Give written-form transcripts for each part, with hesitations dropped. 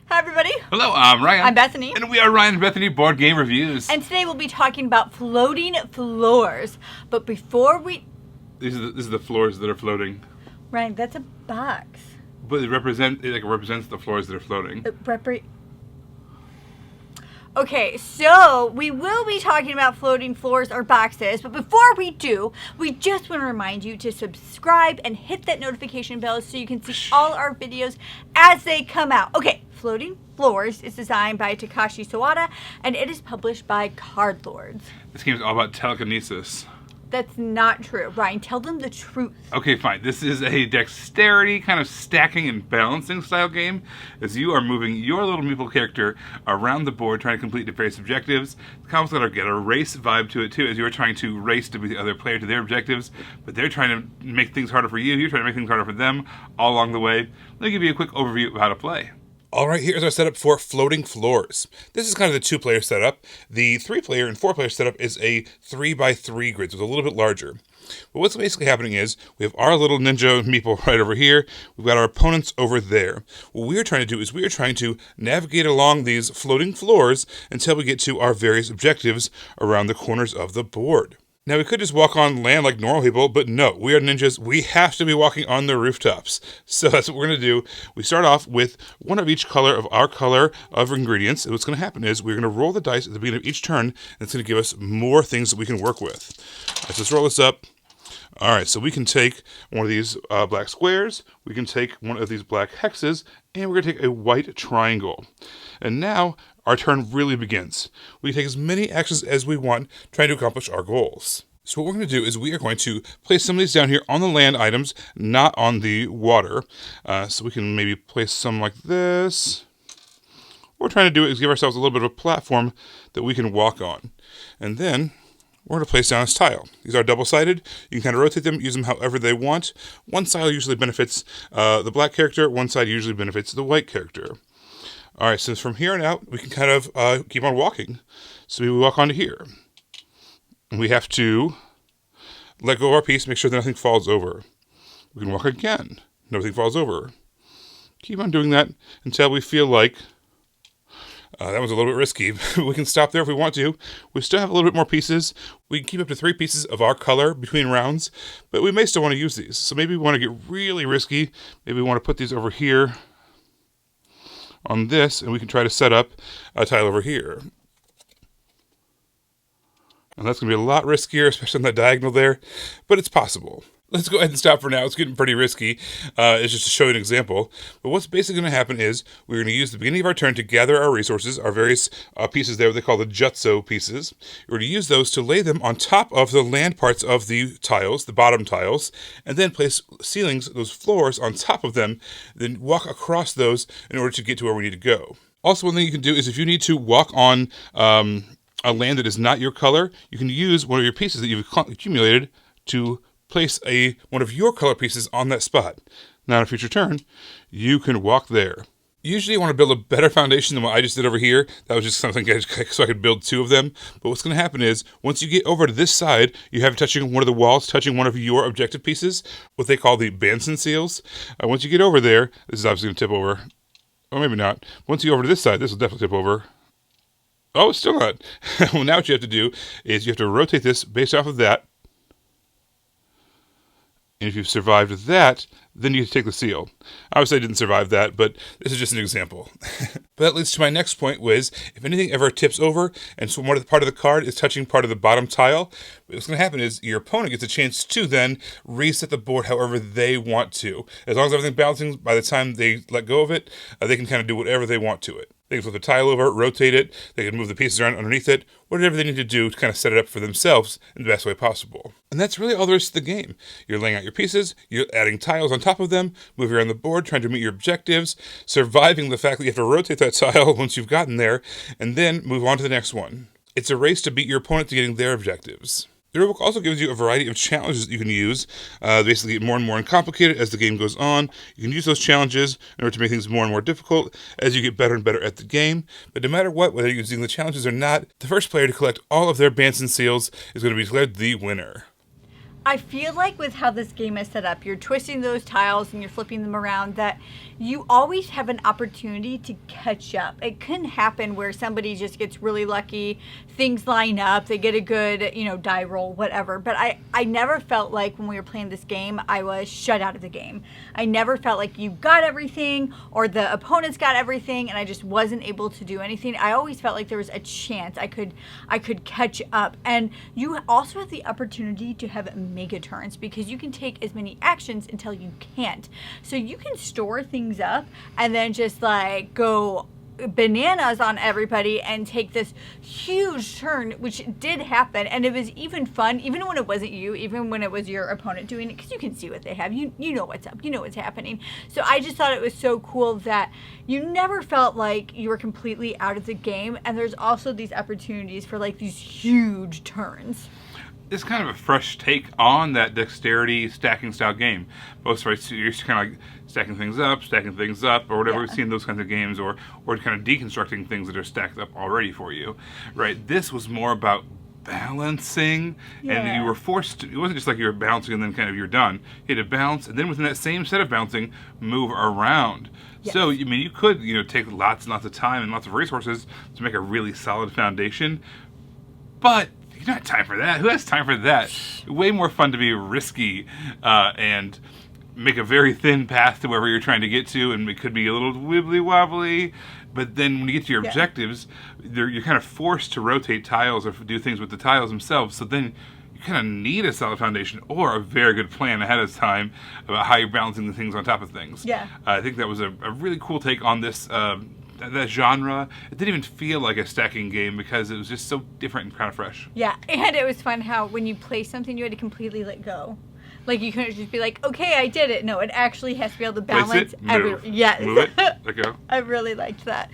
Hi, everybody. Hello, I'm Ryan. I'm Bethany. And we are Ryan and Bethany Board Game Reviews. And today we'll be talking about floating floors. But before we... These are the floors that are floating. Ryan, that's a box. But it represents the floors that are floating. Okay, so we will be talking about floating floors or boxes, but before we do, we just want to remind you to subscribe and hit that notification bell so you can see all our videos as they come out. Okay, Floating Floors is designed by Takashi Sawada, and it is published by CardLords. This game is all about telekinesis. That's not true. Ryan, tell them the truth. Okay, fine. This is a dexterity kind of stacking and balancing style game as you are moving your little meeple character around the board trying to complete the various objectives. The combat's got to get a race vibe to it too as you're trying to race to be the other player to their objectives, but they're trying to make things harder for you, you're trying to make things harder for them all along the way. Let me give you a quick overview of how to play. Alright, here's our setup for Floating Floors. This is kind of the 2-player setup. The 3-player and 4-player setup is a 3x3 grid, so it's a little bit larger. But what's basically happening is, we have our little ninja meeple right over here, we've got our opponents over there. What we are trying to do is we are trying to navigate along these floating floors until we get to our various objectives around the corners of the board. Now, we could just walk on land like normal people, but no, we are ninjas. We have to be walking on the rooftops. So that's what we're going to do. We start off with one of each color of our color of ingredients. And what's going to happen is we're going to roll the dice at the beginning of each turn, and it's going to give us more things that we can work with. All right, so let's roll this up. All right, so we can take one of these black squares, we can take one of these black hexes, and we're going to take a white triangle. And now our turn really begins. We can take as many actions as we want, trying to accomplish our goals. So what we're going to do is we are going to place some of these down here on the land items, not on the water. So we can maybe place some like this. What we're trying to do is give ourselves a little bit of a platform that we can walk on. And then we're going to place down this tile. These are double-sided. You can kind of rotate them, use them however they want. One side usually benefits the black character. One side usually benefits the white character. All right, so from here on out, we can kind of keep on walking. So we walk onto here. And we have to let go of our piece, make sure that nothing falls over. We can walk again. Nothing falls over. Keep on doing that until we feel like that was a little bit risky. We can stop there if we want to. We still have a little bit more pieces. We can keep up to 3 pieces of our color between rounds, but we may still want to use these. So maybe we want to get really risky. Maybe we want to put these over here on this, and we can try to set up a tile over here. And that's going to be a lot riskier, especially on that diagonal there, but it's possible. Let's go ahead and stop for now. It's getting pretty risky. It's just to show you an example. But what's basically going to happen is we're going to use the beginning of our turn to gather our resources, our various pieces there, what they call the jutsu pieces. We're going to use those to lay them on top of the land parts of the tiles, the bottom tiles, and then place ceilings, those floors, on top of them, then walk across those in order to get to where we need to go. Also, one thing you can do is if you need to walk on a land that is not your color, you can use one of your pieces that you've accumulated to place one of your color pieces on that spot. Now, on a future turn, you can walk there. Usually you want to build a better foundation than what I just did over here. That was just something so I could build 2 of them. But what's going to happen is, once you get over to this side, you have it touching one of the walls, touching one of your objective pieces, what they call the Benson seals. Once you get over there, this is obviously going to tip over. Or maybe not. Once you go over to this side, this will definitely tip over. Oh, it's still not. Well, now what you have to do is you have to rotate this based off of that. And if you've survived that, then you take the seal. Obviously, I didn't survive that, but this is just an example. But that leads to my next point, was if anything ever tips over and so part of the card is touching part of the bottom tile, what's going to happen is your opponent gets a chance to then reset the board however they want to. As long as everything's balancing, by the time they let go of it, they can kind of do whatever they want to it. They can flip the tile over, rotate it, they can move the pieces around underneath it, whatever they need to do to kind of set it up for themselves in the best way possible. And that's really all there is to the game. You're laying out your pieces, you're adding tiles on top of them, moving around the board, trying to meet your objectives, surviving the fact that you have to rotate that tile once you've gotten there, and then move on to the next one. It's a race to beat your opponent to getting their objectives. The rulebook also gives you a variety of challenges that you can use, basically get more and more complicated as the game goes on. You can use those challenges in order to make things more and more difficult as you get better and better at the game. But no matter what, whether you're using the challenges or not, the first player to collect all of their Benson seals is going to be declared the winner. I feel like with how this game is set up, you're twisting those tiles and you're flipping them around, that you always have an opportunity to catch up. It can happen where somebody just gets really lucky, things line up, they get a good, die roll, whatever. But I never felt like when we were playing this game, I was shut out of the game. I never felt like you got everything or the opponents got everything and I just wasn't able to do anything. I always felt like there was a chance I could catch up. And you also have the opportunity to have mega turns because you can take as many actions until you can't. So you can store things up and then just like go bananas on everybody and take this huge turn, which did happen. And it was even fun, even when it wasn't you, even when it was your opponent doing it, because you can see what they have. You know what's up. You know what's happening. So I just thought it was so cool that you never felt like you were completely out of the game. And there's also these opportunities for like these huge turns. It's kind of a fresh take on that dexterity stacking style game. Most right, you're kind of like stacking things up, or whatever. We've seen those kinds of games, or kind of deconstructing things that are stacked up already for you, right? This was more about balancing, and you were forced to, it wasn't just like you were bouncing and then kind of you're done. You had to bounce, and then within that same set of bouncing, move around. Yes. So, you could, take lots and lots of time and lots of resources to make a really solid foundation, but you don't have time for that. Who has time for that? Way more fun to be risky and make a very thin path to wherever you're trying to get to, and it could be a little wibbly wobbly. But then when you get to your objectives, you're kind of forced to rotate tiles or do things with the tiles themselves. So then you kind of need a solid foundation or a very good plan ahead of time about how you're balancing the things on top of things. Yeah. I think that was a really cool take on this. That genre. It didn't even feel like a stacking game because it was just so different and kind of fresh. Yeah, and it was fun how when you play something, you had to completely let go. Like, you couldn't just be like, okay, I did it. No, it actually has to be able to balance. Move it, let go. I really liked that.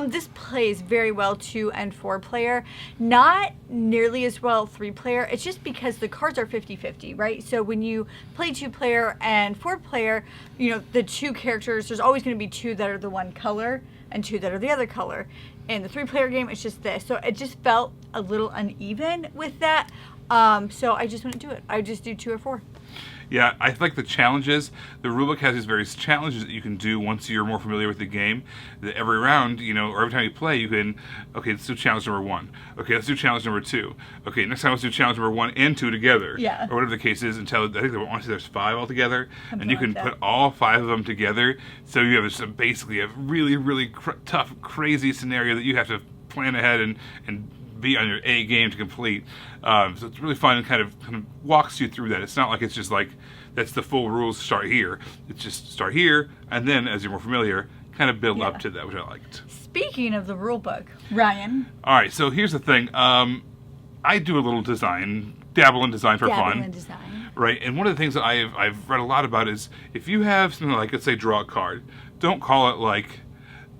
This plays very well 2 and 4 player. Not nearly as well 3 player. It's just because the cards are 50-50, right? So when you play 2 player and 4 player, the 2 characters, there's always going to be 2 that are the one color and 2 that are the other color. In the 3 player game, it's just this. So it just felt a little uneven with that. So I just wouldn't do it. I would just do 2 or 4. Yeah, I like the challenges. The rulebook has these various challenges that you can do once you're more familiar with the game. That every round, or every time you play, you can, okay, let's do challenge number 1. Okay, let's do challenge number 2. Okay, next time let's do challenge number 1 and 2 together. Yeah. Or whatever the case is until, I think honestly there's 5 altogether. Something and you can like put all 5 of them together. So you have basically a really, really tough, crazy scenario that you have to plan ahead and be on your A game to complete. So it's really fun and kind of walks you through that. It's not like it's just like, that's the full rules, start here. It's just start here, and then as you're more familiar, kind of build up to that, which I liked. Speaking of the rule book, Ryan. All right, so here's the thing. I do a little dabble in design for fun. Right, and one of the things that I've read a lot about is if you have something like, let's say, draw a card, don't call it like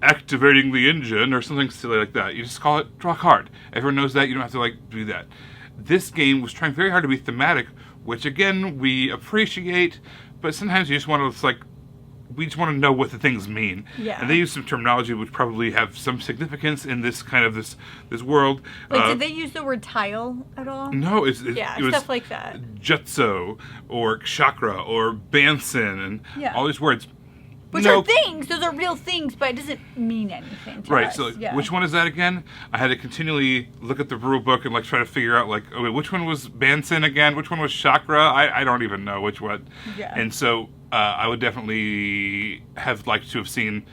activating the engine or something silly like that. You just call it draw a card. Everyone knows that. You don't have to do that. This game was trying very hard to be thematic, which again we appreciate, but sometimes you just want to we just want to know what the things mean. Yeah. And they use some terminology which probably have some significance in this kind of this world. Wait, did they use the word tile at all? No, it was stuff like that. Jutsu or chakra or Bansen and all these words. Which are things. Those are real things, but it doesn't mean anything to us. So which one is that again? I had to continually look at the rule book and try to figure out okay, which one was Bansen again? Which one was chakra? I don't even know which one. Yeah. And so I would definitely have liked to have seen,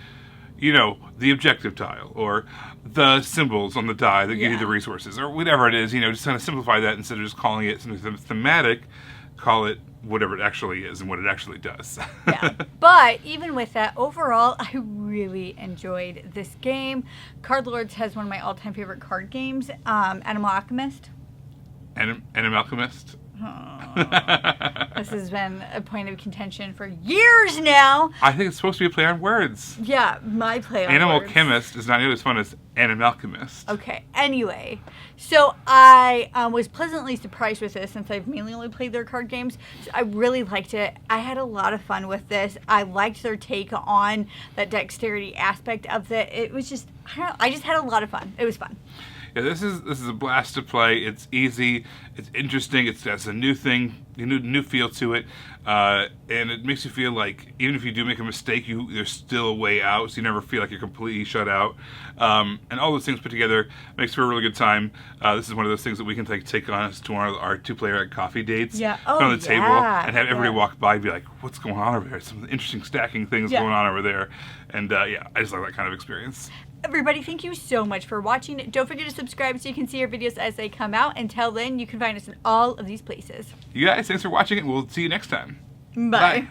the objective tile or the symbols on the die that give you the resources or whatever it is. Just kind of simplify that instead of just calling it something thematic. Call it whatever it actually is and what it actually does. Yeah. But even with that, overall, I really enjoyed this game. CardLords has one of my all-time favorite card games, Animal Alchemist. Animal Alchemist? This has been a point of contention for years now. I think it's supposed to be a play on words. Yeah, my play on Animal words. Chemist is not nearly as fun as Animal Alchemist. Okay, anyway. So I was pleasantly surprised with this since I've mainly only played their card games. So I really liked it. I had a lot of fun with this. I liked their take on that dexterity aspect of it. It was just, I just had a lot of fun. It was fun. Yeah, this is a blast to play. It's easy. It's interesting. That's a new thing new feel to it, and it makes you feel like even if you do make a mistake, there's still a way out, so you never feel like you're completely shut out. And all those things put together makes for a really good time. This is one of those things that we can take on us to our 2-player coffee dates. Yeah. Put on the table and have everybody walk by and be like, "What's going on over there? Some interesting stacking things going on over there." And I just like that kind of experience. Everybody, thank you so much for watching. Don't forget to subscribe so you can see our videos as they come out. Until then, you can find us in all of these places. You guys, thanks for watching, and we'll see you next time. Bye.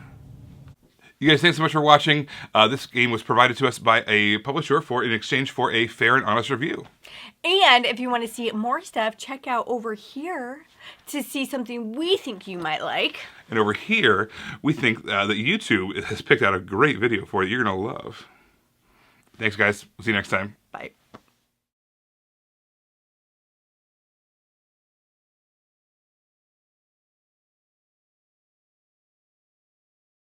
You guys, thanks so much for watching. This game was provided to us by a publisher in exchange for a fair and honest review. And if you want to see more stuff, check out over here to see something we think you might like. And over here, we think that YouTube has picked out a great video for you you're going to love. Thanks, guys. We'll see you next time.